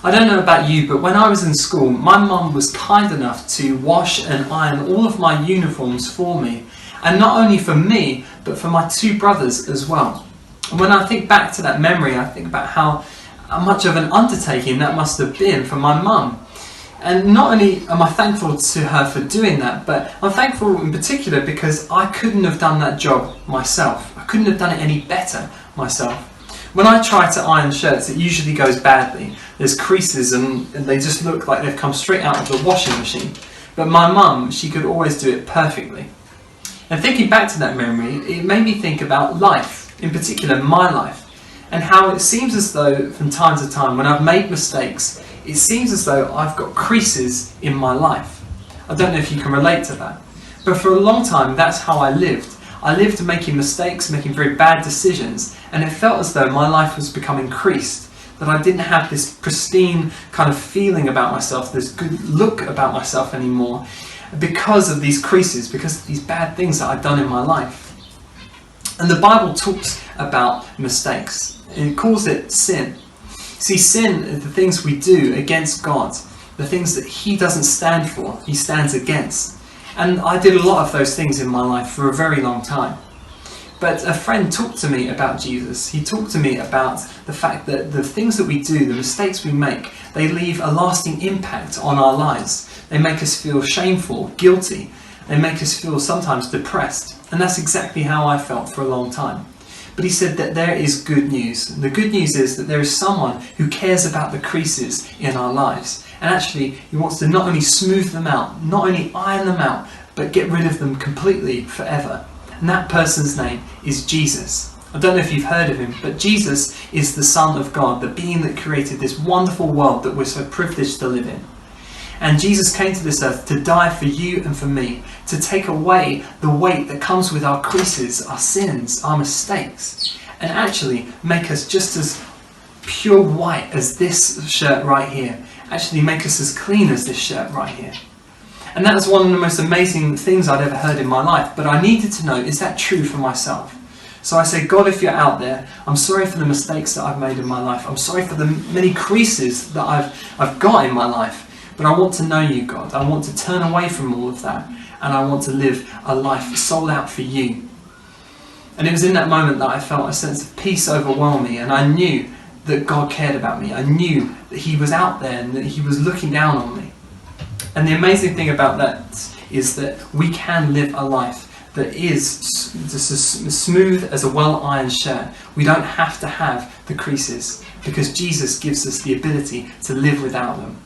I don't know about you, but when I was in school, my mum was kind enough to wash and iron all of my uniforms for me. And not only for me, but for my two brothers as well. And when I think back to that memory, I think about how much of an undertaking that must have been for my mum. And not only am I thankful to her for doing that, but I'm thankful in particular because I couldn't have done that job myself. I couldn't have done it any better myself. When I try to iron shirts, it usually goes badly. There's creases and they just look like they've come straight out of the washing machine. But my mum, she could always do it perfectly. And thinking back to that memory, it made me think about life, in particular my life, and how it seems as though from time to time when I've made mistakes, it seems as though I've got creases in my life. I don't know if you can relate to that, but for a long time that's how I lived. I lived making mistakes, making very bad decisions, and it felt as though my life was becoming creased, that I didn't have this pristine kind of feeling about myself, this good look about myself anymore, because of these creases, because of these bad things that I'd done in my life. And the Bible talks about mistakes. It calls it sin. See, sin is the things we do against God, the things that He doesn't stand for, He stands against. And I did a lot of those things in my life for a very long time. But a friend talked to me about Jesus. He talked to me about the fact that the things that we do, the mistakes we make, they leave a lasting impact on our lives. They make us feel shameful, guilty. They make us feel sometimes depressed. And that's exactly how I felt for a long time. But he said that there is good news. And the good news is that there is someone who cares about the creases in our lives. And actually, he wants to not only smooth them out, not only iron them out, but get rid of them completely forever. And that person's name is Jesus. I don't know if you've heard of him, but Jesus is the Son of God, the being that created this wonderful world that we're so privileged to live in. And Jesus came to this earth to die for you and for me, to take away the weight that comes with our creases, our sins, our mistakes, and actually make us just as pure white as this shirt right here, actually make us as clean as this shirt right here. And that was one of the most amazing things I'd ever heard in my life, but I needed to know, is that true for myself? So I said, God, if you're out there, I'm sorry for the mistakes that I've made in my life. I'm sorry for the many creases that I've got in my life. But I want to know you, God. I want to turn away from all of that. And I want to live a life sold out for you. And it was in that moment that I felt a sense of peace overwhelm me. And I knew that God cared about me. I knew that He was out there and that He was looking down on me. And the amazing thing about that is that we can live a life that is just as smooth as a well-ironed shirt. We don't have to have the creases because Jesus gives us the ability to live without them.